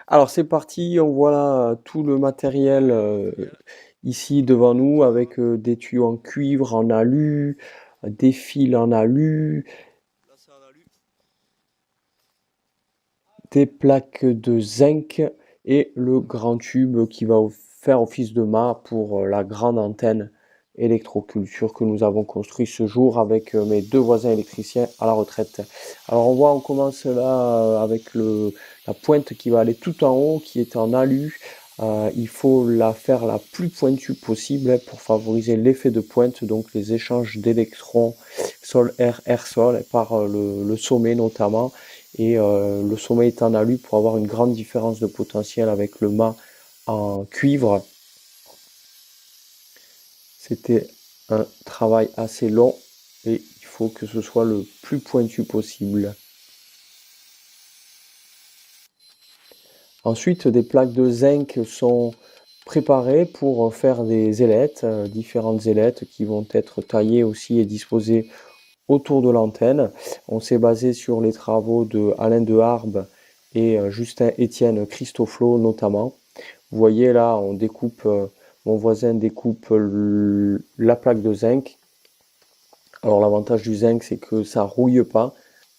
Alors c'est parti, on voit là tout le matériel ici devant nous avec des tuyaux en cuivre, en alu, des fils en alu, des plaques de zinc et le grand tube qui va faire office de mât pour la grande antenne électroculture que nous avons construit ce jour avec mes deux voisins électriciens à la retraite. Alors on voit, on commence là avec la pointe qui va aller tout en haut, qui est en alu. Il faut la faire la plus pointue possible hein, pour favoriser l'effet de pointe, donc les échanges d'électrons sol-air, air-sol, par le sommet notamment. Et le sommet est en alu pour avoir une grande différence de potentiel avec le mât en cuivre. C'était un travail assez long et il faut que ce soit le plus pointu possible. Ensuite, des plaques de zinc sont préparées pour faire des ailettes, différentes ailettes qui vont être taillées aussi et disposées autour de l'antenne. On s'est basé sur les travaux de Alain Deharbes et Justin Étienne Christoflo notamment. Vous voyez là, on découpe, mon voisin découpe la plaque de zinc. Alors l'avantage du zinc, c'est que ça rouille pas.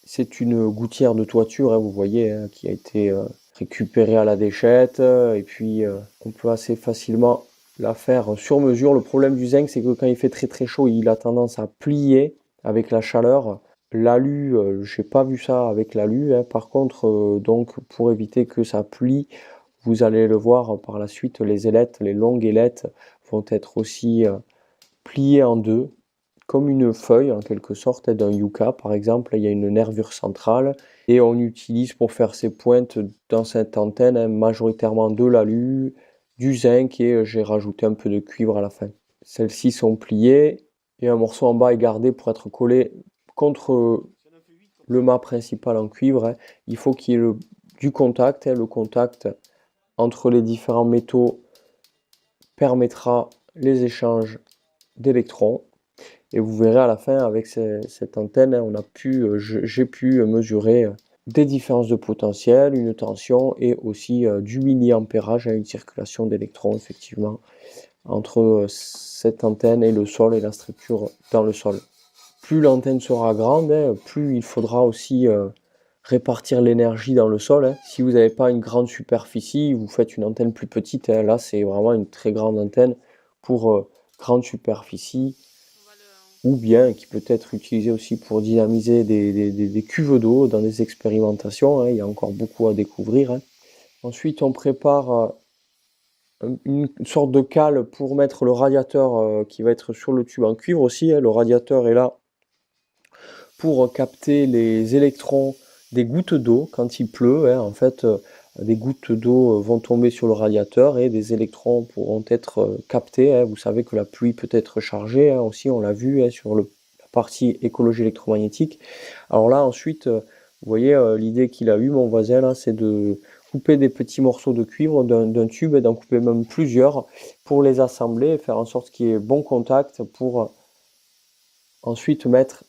C'est une gouttière de toiture, hein, vous voyez, hein, qui a été récupérée à la déchette. Et puis on peut assez facilement la faire sur mesure. Le problème du zinc, c'est que quand il fait très très chaud, il a tendance à plier avec la chaleur. L'alu, j'ai pas vu ça avec l'alu, hein. Par contre, donc pour éviter que ça plie, vous allez le voir par la suite, les ailettes, les longues ailettes vont être aussi pliées en deux, comme une feuille en quelque sorte, d'un yucca par exemple. Il y a une nervure centrale et on utilise pour faire ces pointes dans cette antenne hein, majoritairement de l'alu, du zinc et j'ai rajouté un peu de cuivre à la fin. Celles-ci sont pliées et un morceau en bas est gardé pour être collé contre le mât principal en cuivre. Hein. Il faut qu'il y ait du contact, hein, le contact entre les différents métaux permettra les échanges d'électrons. Et vous verrez à la fin avec cette antenne, hein, j'ai pu mesurer des différences de potentiel, une tension et aussi du milliampérage, hein, une circulation d'électrons effectivement entre cette antenne et le sol et la structure dans le sol. Plus l'antenne sera grande, hein, plus il faudra aussi répartir l'énergie dans le sol. Hein. Si vous n'avez pas une grande superficie, vous faites une antenne plus petite. Hein. Là, c'est vraiment une très grande antenne pour grande superficie ou bien qui peut être utilisée aussi pour dynamiser des cuves d'eau dans des expérimentations. Hein. Il y a encore beaucoup à découvrir. Hein. Ensuite, on prépare une sorte de cale pour mettre le radiateur qui va être sur le tube en cuivre aussi. Hein. Le radiateur est là pour capter les électrons des gouttes d'eau quand il pleut. Hein, en fait, des gouttes d'eau vont tomber sur le radiateur et des électrons pourront être captés. Hein. Vous savez que la pluie peut être chargée hein, aussi, on l'a vu hein, sur la partie écologie électromagnétique. Alors là, ensuite, vous voyez, l'idée qu'il a eue, mon voisin, là, c'est de couper des petits morceaux de cuivre d'un tube et d'en couper même plusieurs pour les assembler et faire en sorte qu'il y ait bon contact pour ensuite mettre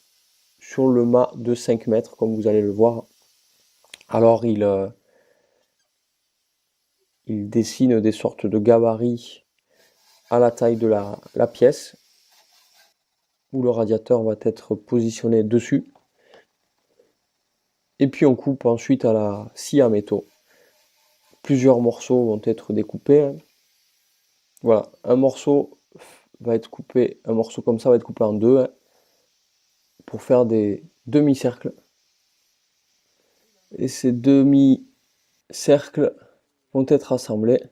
sur le mât de 5 mètres, comme vous allez le voir. Alors il dessine des sortes de gabarits à la taille de la pièce, où le radiateur va être positionné dessus. Et puis on coupe ensuite à la scie à métaux. Plusieurs morceaux vont être découpés. Hein. Voilà, un morceau va être coupé, un morceau comme ça va être coupé en deux hein, pour faire des demi-cercles. Et ces demi-cercles vont être assemblés.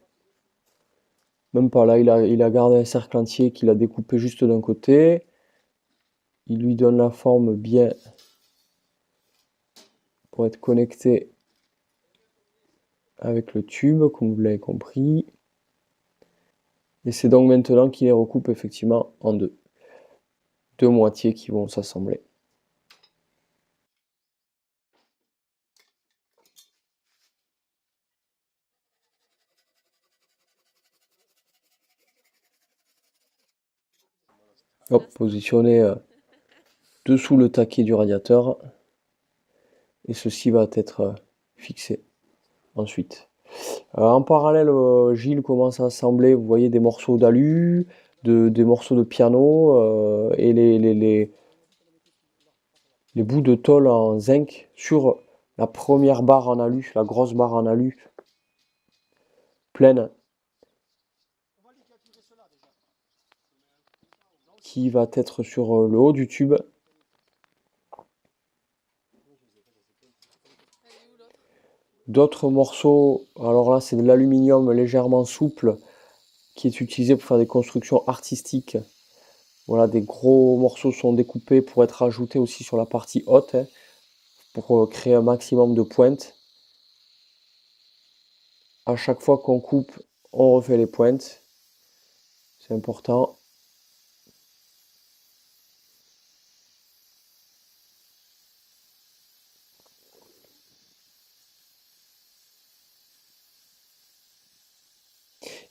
Même pas là, il a gardé un cercle entier qu'il a découpé juste d'un côté. Il lui donne la forme bien pour être connecté avec le tube, comme vous l'avez compris. Et c'est donc maintenant qu'il les recoupe effectivement en deux. Deux moitiés qui vont s'assembler. Hop, positionné dessous le taquet du radiateur. Et ceci va être fixé ensuite. En parallèle, Gilles commence à assembler, vous voyez, des morceaux d'alu, des morceaux de piano et les bouts de tôle en zinc sur la première barre en alu, la grosse barre en alu pleine qui va être sur le haut du tube. D'autres morceaux, alors là c'est de l'aluminium légèrement souple qui est utilisé pour faire des constructions artistiques. Voilà, des gros morceaux sont découpés pour être ajoutés aussi sur la partie haute, hein, pour créer un maximum de pointes. À chaque fois qu'on coupe, on refait les pointes. C'est important.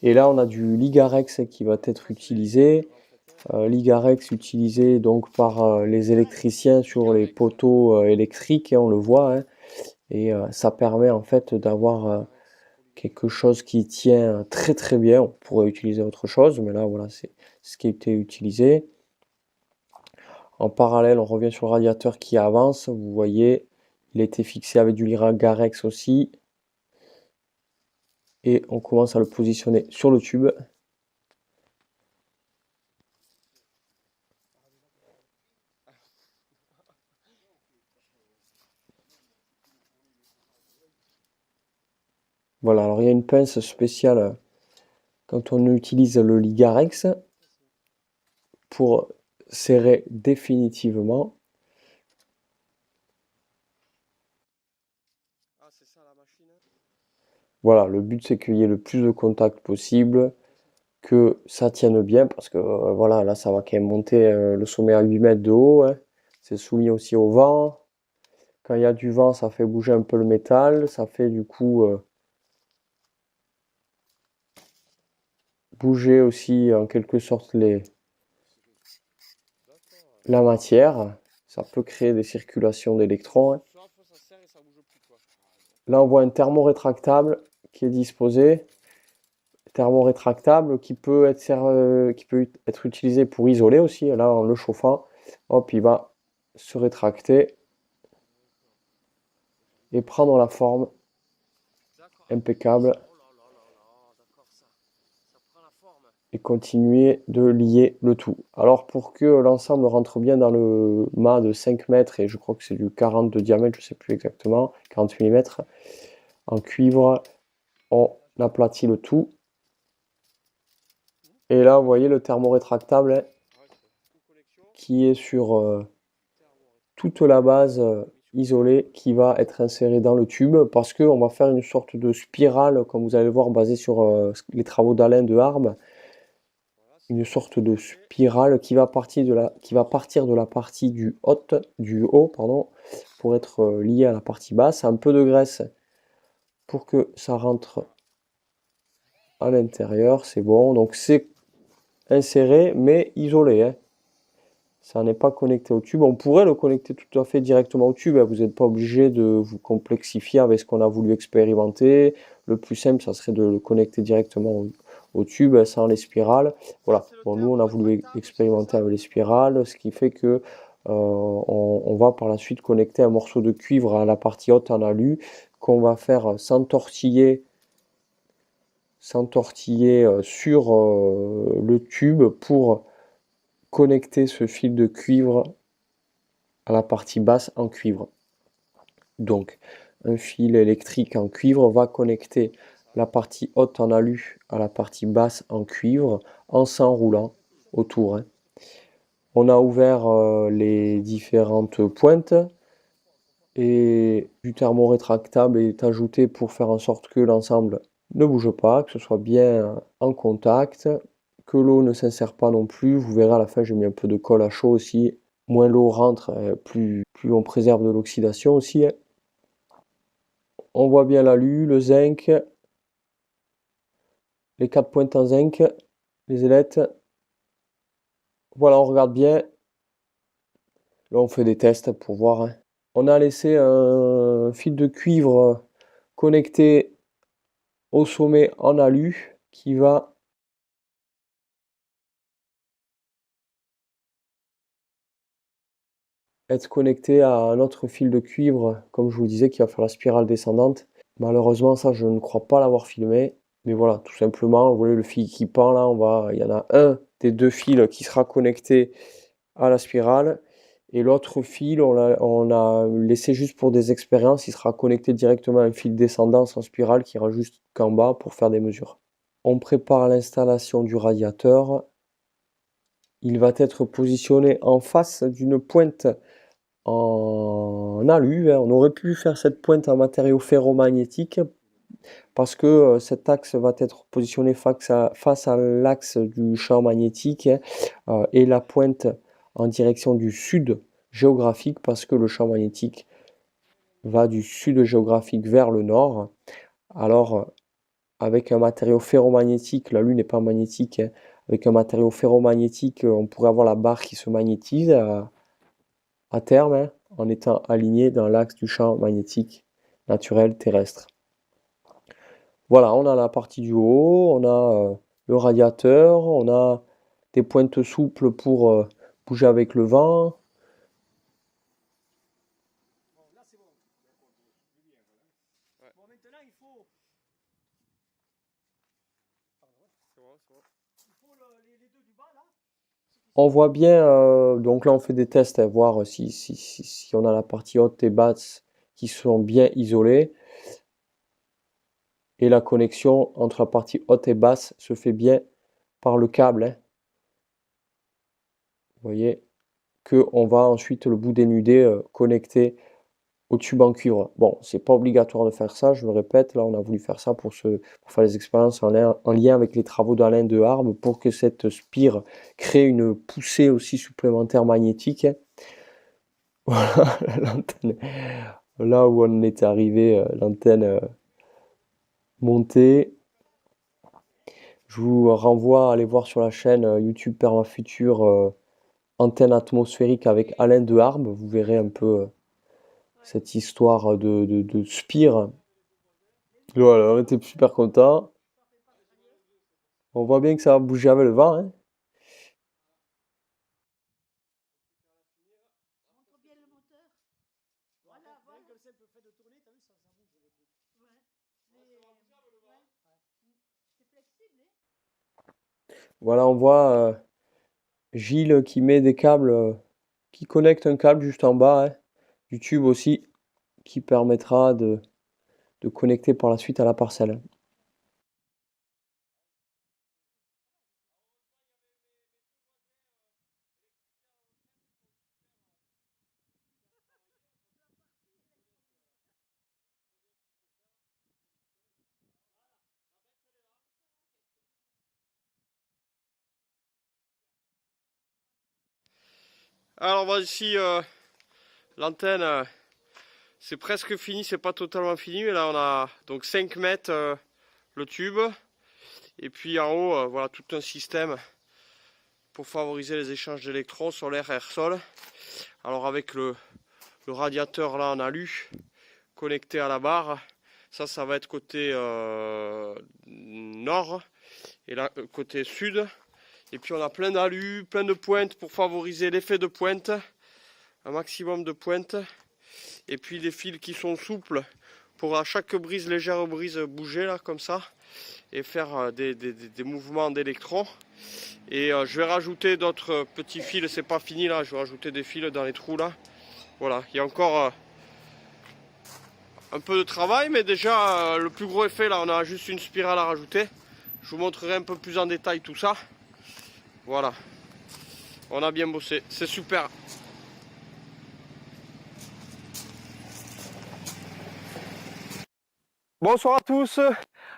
Et là, on a du Ligarex qui va être utilisé. Ligarex utilisé donc par les électriciens sur les poteaux électriques, hein, on le voit, hein. Et ça permet en fait d'avoir quelque chose qui tient très très bien. On pourrait utiliser autre chose, mais là voilà, c'est ce qui a été utilisé. En parallèle, on revient sur le radiateur qui avance. Vous voyez, il a été fixé avec du Ligarex aussi. Et on commence à le positionner sur le tube. Voilà, alors il y a une pince spéciale quand on utilise le Ligarex pour serrer définitivement. Voilà, le but c'est qu'il y ait le plus de contact possible, que ça tienne bien, parce que voilà, là ça va quand même monter le sommet à 8 mètres de haut, hein. C'est soumis aussi au vent. Quand il y a du vent, ça fait bouger un peu le métal, ça fait du coup bouger aussi en quelque sorte la matière. Ça peut créer des circulations d'électrons, hein. Là, on voit un thermorétractable qui est disposé. Thermorétractable qui peut être utilisé pour isoler aussi. Là, en le chauffant, hop, il va se rétracter et prendre la forme impeccable et continuer de lier le tout. Alors pour que l'ensemble rentre bien dans le mât de 5 mètres, et je crois que c'est du 40 de diamètre, je ne sais plus exactement, 40 mm, en cuivre, on aplatit le tout. Et là, vous voyez le thermorétractable, hein, qui est sur toute la base isolée qui va être insérée dans le tube parce qu'on va faire une sorte de spirale, comme vous allez le voir, basée sur les travaux d'Alain de Harbe. Une sorte de spirale qui va partir de la partie du haut, pardon, pour être liée à la partie basse. Un peu de graisse pour que ça rentre à l'intérieur, c'est bon. Donc c'est inséré mais isolé, hein. Ça n'est pas connecté au tube. On pourrait le connecter tout à fait directement au tube, hein. Vous n'êtes pas obligé de vous complexifier avec ce qu'on a voulu expérimenter. Le plus simple, ça serait de le connecter directement au tube, hein, sans les spirales. Voilà. Bon, nous, on a voulu expérimenter avec les spirales, ce qui fait que on va par la suite connecter un morceau de cuivre à la partie haute en alu qu'on va faire s'entortiller sur le tube pour connecter ce fil de cuivre à la partie basse en cuivre. Donc, un fil électrique en cuivre va connecter la partie haute en alu à la partie basse en cuivre en s'enroulant autour, hein. On a ouvert les différentes pointes et du thermorétractable est ajouté pour faire en sorte que l'ensemble ne bouge pas, que ce soit bien en contact, que l'eau ne s'insère pas non plus. Vous verrez à la fin, j'ai mis un peu de colle à chaud aussi. Moins l'eau rentre, plus on préserve de l'oxydation aussi, hein. On voit bien l'alu, le zinc, les 4 pointes en zinc, les ailettes. Voilà, on regarde bien. Là, on fait des tests pour voir, hein. On a laissé un fil de cuivre connecté au sommet en alu qui va être connecté à un autre fil de cuivre, comme je vous disais, qui va faire la spirale descendante. Malheureusement, ça, je ne crois pas l'avoir filmé. Mais voilà, tout simplement, vous voyez le fil qui pend là, il y en a un des deux fils qui sera connecté à la spirale. Et l'autre fil, on a laissé juste pour des expériences, il sera connecté directement à un fil descendant sans spirale qui ira jusqu'en bas pour faire des mesures. On prépare l'installation du radiateur. Il va être positionné en face d'une pointe en alu, hein. On aurait pu faire cette pointe en matériau ferromagnétique parce que cet axe va être positionné face à l'axe du champ magnétique, hein, et la pointe en direction du sud géographique parce que le champ magnétique va du sud géographique vers le nord. Alors, avec un matériau ferromagnétique, la Lune n'est pas magnétique, hein. Avec un matériau ferromagnétique, on pourrait avoir la barre qui se magnétise à terme, hein, en étant aligné dans l'axe du champ magnétique naturel terrestre. Voilà, on a la partie du haut, on a le radiateur, on a des pointes souples pour bouger avec le vent. On voit bien, donc là on fait des tests, hein, voir si on a la partie haute et basse qui sont bien isolées. Et la connexion entre la partie haute et basse se fait bien par le câble, hein. Vous voyez que on va ensuite le bout dénudé connecter au tube en cuivre. Bon, c'est pas obligatoire de faire ça, je le répète, là on a voulu faire ça pour faire les expériences en lien avec les travaux d'Alain Deharme pour que cette spire crée une poussée aussi supplémentaire magnétique. Voilà, l'antenne, là où on est arrivé, l'antenne montée. Je vous renvoie à aller voir sur la chaîne YouTube Permafutur antenne atmosphérique avec Alain Deharme. Vous verrez un peu cette histoire de spire. Voilà, on était super contents. On voit bien que ça va bouger avec le vent, hein. Voilà, on voit Gilles qui met des câbles, qui connecte un câble juste en bas, hein, du tube aussi, qui permettra de connecter par la suite à la parcelle. Alors voici l'antenne, c'est presque fini, c'est pas totalement fini, mais là on a donc 5 mètres le tube, et puis en haut, voilà tout un système pour favoriser les échanges d'électrons solaire air-sol. Alors avec le radiateur là en alu connecté à la barre, ça va être côté nord, et là côté sud. Et puis on a plein d'alu, plein de pointes pour favoriser l'effet de pointe, un maximum de pointes. Et puis les fils qui sont souples pour à chaque brise, légère brise, bouger là comme ça et faire des mouvements d'électrons. Et je vais rajouter d'autres petits fils, c'est pas fini là, je vais rajouter des fils dans les trous là. Voilà, il y a encore un peu de travail, mais déjà le plus gros effet là, on a juste une spirale à rajouter. Je vous montrerai un peu plus en détail tout ça. Voilà, on a bien bossé, c'est super. Bonsoir à tous.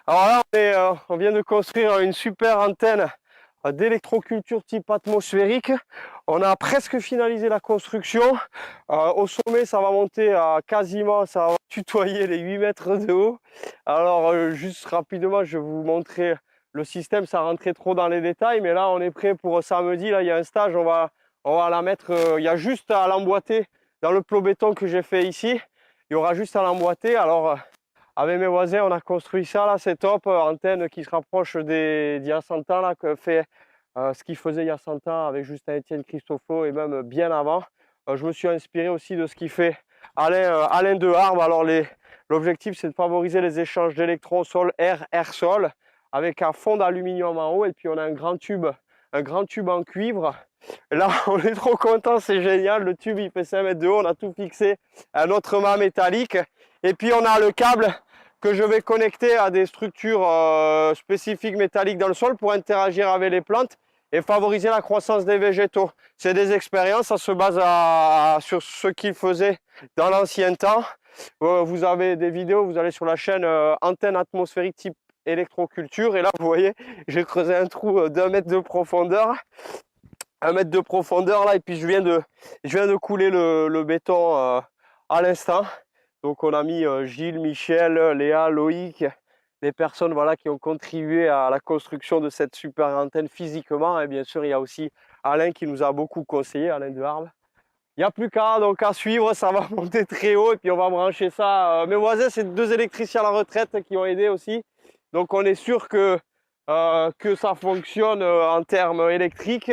Alors là, on vient de construire une super antenne d'électroculture type atmosphérique. On a presque finalisé la construction. Au sommet, ça va monter à quasiment, ça va tutoyer les 8 mètres de haut. Alors, juste rapidement, je vais vous montrer le système sans rentrer trop dans les détails. Mais là, on est prêt pour samedi. Là, il y a un stage, on va la mettre. Il y a juste à l'emboîter dans le plot béton que j'ai fait ici. Il y aura juste à l'emboîter. Alors, Avec mes voisins, on a construit ça là, c'est top, antenne qui se rapproche d'il y a 100 ans là, que fait ce qu'il faisait il y a 100 ans avec Justin-Étienne Christopheau et même bien avant. Je me suis inspiré aussi de ce qu'il fait Alain Deharbes. Alors l'objectif c'est de favoriser les échanges d'électrons sol, air, sol avec un fond d'aluminium en haut et puis on a un grand tube en cuivre. Et là on est trop content, c'est génial, le tube il fait 5 mètres de haut, on a tout fixé, un autre mât métallique et puis on a le câble que je vais connecter à des structures spécifiques métalliques dans le sol pour interagir avec les plantes et favoriser la croissance des végétaux. C'est des expériences, ça se base sur ce qu'ils faisaient dans l'ancien temps. Vous avez des vidéos, vous allez sur la chaîne antenne atmosphérique type électroculture et là vous voyez, j'ai creusé un trou d'1 mètre de profondeur. 1 mètre de profondeur là et puis je viens de couler le béton à l'instant. Donc on a mis Gilles, Michel, Léa, Loïc, des personnes voilà, qui ont contribué à la construction de cette super antenne physiquement. Et bien sûr, il y a aussi Alain qui nous a beaucoup conseillé, Alain Deharbes. Il n'y a plus qu'à suivre, ça va monter très haut et puis on va brancher ça. Mes voisins, c'est 2 électriciens à la retraite qui ont aidé aussi. Donc on est sûr que ça fonctionne en termes électriques.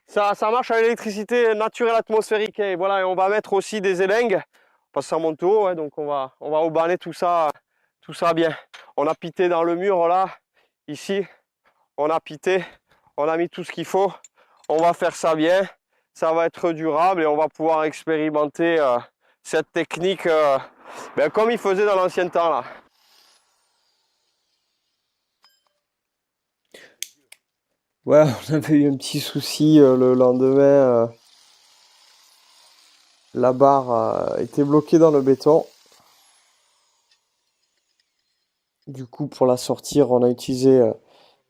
Ça marche à l'électricité naturelle atmosphérique. Et voilà, et on va mettre aussi des élingues. Parce que ça monte haut, hein, donc on va aubaner tout ça bien. On a pité dans le mur là, ici, on a pité, on a mis tout ce qu'il faut. On va faire ça bien, ça va être durable et on va pouvoir expérimenter cette technique comme il faisait dans l'ancien temps là. Ouais, on avait eu un petit souci le lendemain. La barre était bloquée dans le béton. Du coup, pour la sortir, on a utilisé...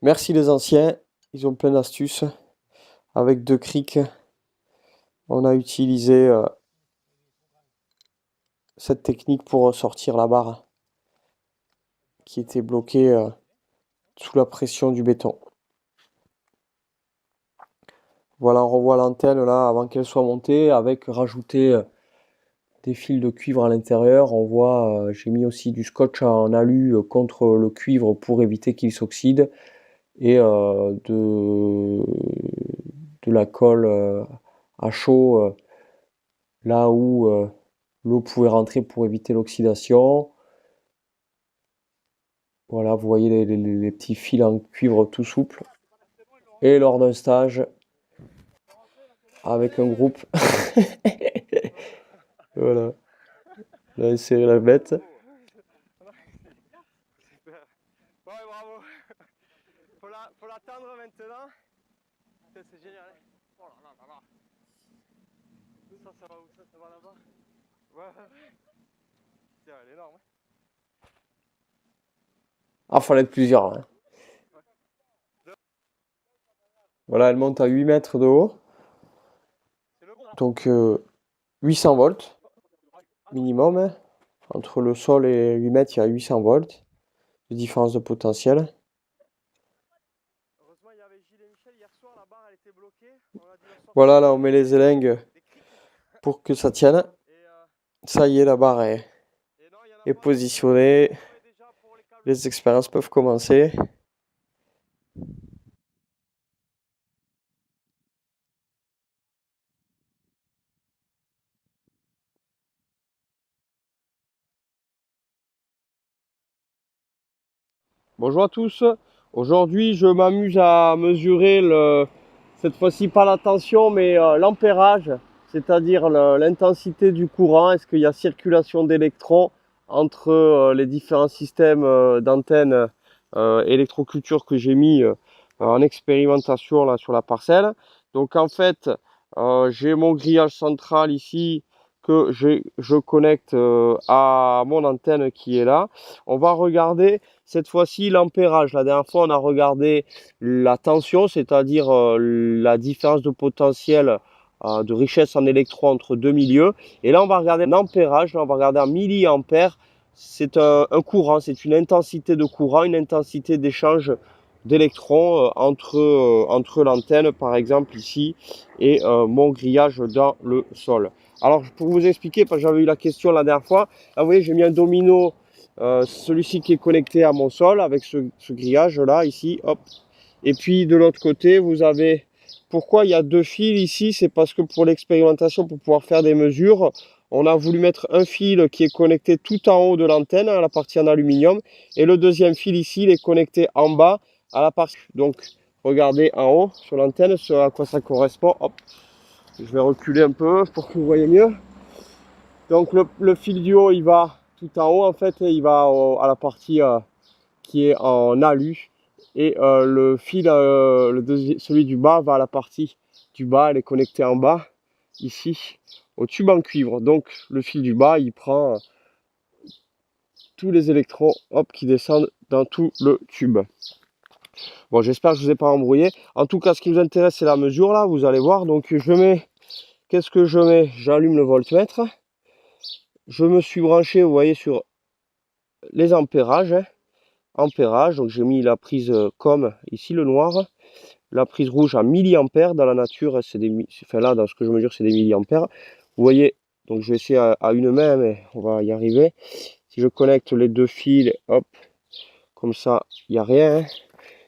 merci les anciens, ils ont plein d'astuces. Avec 2 crics, on a utilisé cette technique pour sortir la barre qui était bloquée sous la pression du béton. Voilà, on revoit l'antenne là avant qu'elle soit montée avec rajouter des fils de cuivre à l'intérieur. On voit, j'ai mis aussi du scotch en alu contre le cuivre pour éviter qu'il s'oxyde et de la colle à chaud là où l'eau pouvait rentrer pour éviter l'oxydation. Voilà, vous voyez les petits fils en cuivre tout souple. Et lors d'un stage avec un groupe, voilà, on a inséré la bête. Ouais, bravo. Faut l'attendre maintenant. C'est génial. Oh là là là là. Ça va où? Ça va là-bas? Ouais. Tiens, elle est énorme. Ah, fallait être plusieurs là. Voilà, elle monte à 8 mètres de haut. Donc 800 volts minimum. Hein. Entre le sol et 8 mètres, il y a 800 volts de différence de potentiel. Voilà, là on met les élingues pour que ça tienne. Ça y est, la barre est positionnée. Les expériences peuvent commencer. Bonjour à tous. Aujourd'hui, je m'amuse à mesurer cette fois-ci pas la tension, mais l'ampérage, c'est-à-dire l'intensité du courant. Est-ce qu'il y a circulation d'électrons entre les différents systèmes d'antennes électroculture que j'ai mis en expérimentation là sur la parcelle. Donc en fait, j'ai mon grillage central ici que je connecte à mon antenne qui est là. On va regarder cette fois-ci l'ampérage. La dernière fois, on a regardé la tension, c'est-à-dire la différence de potentiel de richesse en électrons entre 2 milieux. Et là, on va regarder l'ampérage. Là, on va regarder en milliampères. C'est un courant, c'est une intensité de courant, une intensité d'échange d'électrons entre l'antenne, par exemple ici, et mon grillage dans le sol. Alors, pour vous expliquer, parce que j'avais eu la question la dernière fois, là, vous voyez, j'ai mis un domino celui-ci qui est connecté à mon sol avec ce grillage là ici, hop. Et puis de l'autre côté, vous avez, pourquoi il y a deux fils ici, c'est parce que pour l'expérimentation, pour pouvoir faire des mesures, on a voulu mettre un fil qui est connecté tout en haut de l'antenne, à la partie en aluminium, et le deuxième fil ici, il est connecté en bas, à la partie. Donc, regardez en haut sur l'antenne, ce à quoi ça correspond. Hop, je vais reculer un peu pour que vous voyez mieux. Donc, le fil du haut, il va tout en haut, en fait, il va à la partie qui est en alu, et le fil, celui du bas, va à la partie du bas, elle est connectée en bas, ici, au tube en cuivre. Donc le fil du bas, il prend tous les électrons, hop, qui descendent dans tout le tube. Bon, j'espère que je ne vous ai pas embrouillé. En tout cas, ce qui nous intéresse, c'est la mesure là, vous allez voir. Donc je mets, qu'est-ce que je mets? J'allume le voltmètre. Je me suis branché, vous voyez, sur les ampérages. Ampérage, donc j'ai mis la prise COM, ici le noir. La prise rouge à milliampères. Dans la nature, c'est des, enfin là, dans ce que je mesure, c'est des milliampères. Vous voyez, donc je vais essayer à une main, mais on va y arriver. Si je connecte les deux fils, hop, comme ça, il n'y a rien.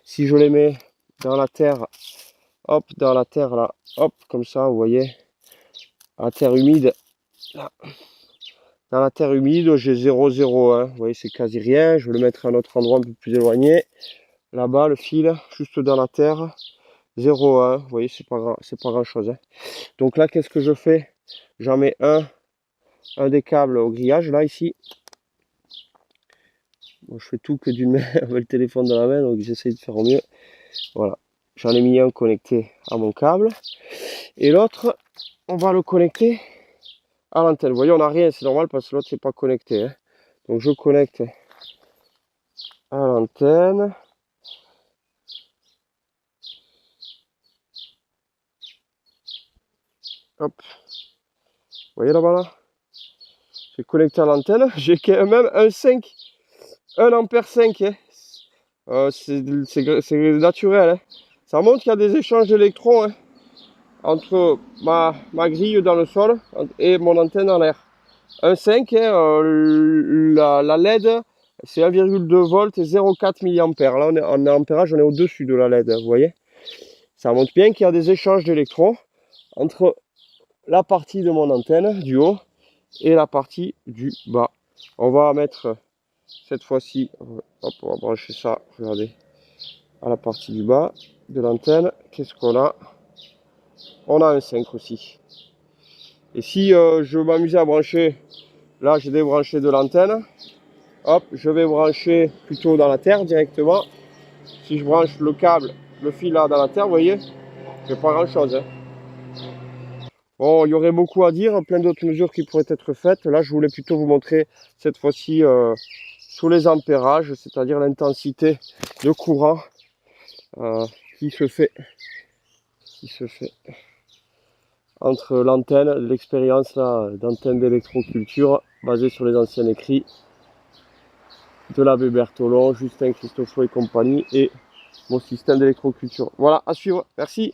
Si je les mets dans la terre, hop, dans la terre là, hop, comme ça, vous voyez, la terre humide, là. Dans la terre humide, j'ai 0,01. Vous voyez, c'est quasi rien. Je vais le mettre à un autre endroit un peu plus éloigné. Là-bas, le fil, juste dans la terre, 0,1. Vous voyez, c'est pas grand chose. Hein. Donc là, qu'est-ce que je fais? J'en mets un des câbles au grillage, là, ici. Bon, je fais tout que d'une main avec le téléphone dans la main, donc j'essaie de faire au mieux. Voilà. J'en ai mis un connecté à mon câble. Et l'autre, on va le connecter à l'antenne. Vous voyez, on n'a rien, c'est normal parce que l'autre, c'est pas connecté. Hein. Donc je connecte à l'antenne. Hop. Vous voyez là-bas là? J'ai connecté à l'antenne. J'ai quand même un 5. 1 ampère 5. Hein. C'est naturel. Hein. Ça montre qu'il y a des échanges d'électrons hein, entre ma grille dans le sol et mon antenne en l'air. 1,5, hein, la LED, c'est 1,2 volts et 0,4 mA. Là, on est en ampérage, on est au-dessus de la LED, vous voyez. Ça montre bien qu'il y a des échanges d'électrons entre la partie de mon antenne du haut et la partie du bas. On va mettre cette fois-ci, hop, on va brancher ça, regardez, à la partie du bas de l'antenne. Qu'est-ce qu'on a? On a un 5 aussi. Et si je m'amusais à brancher, là j'ai débranché de l'antenne, hop, je vais brancher plutôt dans la terre directement. Si je branche le câble, le fil là dans la terre, vous voyez, j'ai pas grand chose. Hein. Bon, il y aurait beaucoup à dire, plein d'autres mesures qui pourraient être faites. Là, je voulais plutôt vous montrer cette fois-ci sous les ampérages, c'est-à-dire l'intensité de courant qui se fait entre l'antenne, l'expérience d'antenne d'électroculture basée sur les anciens écrits de l'abbé Bertholon, Justin Christophe et compagnie et mon système d'électroculture. Voilà, à suivre. Merci.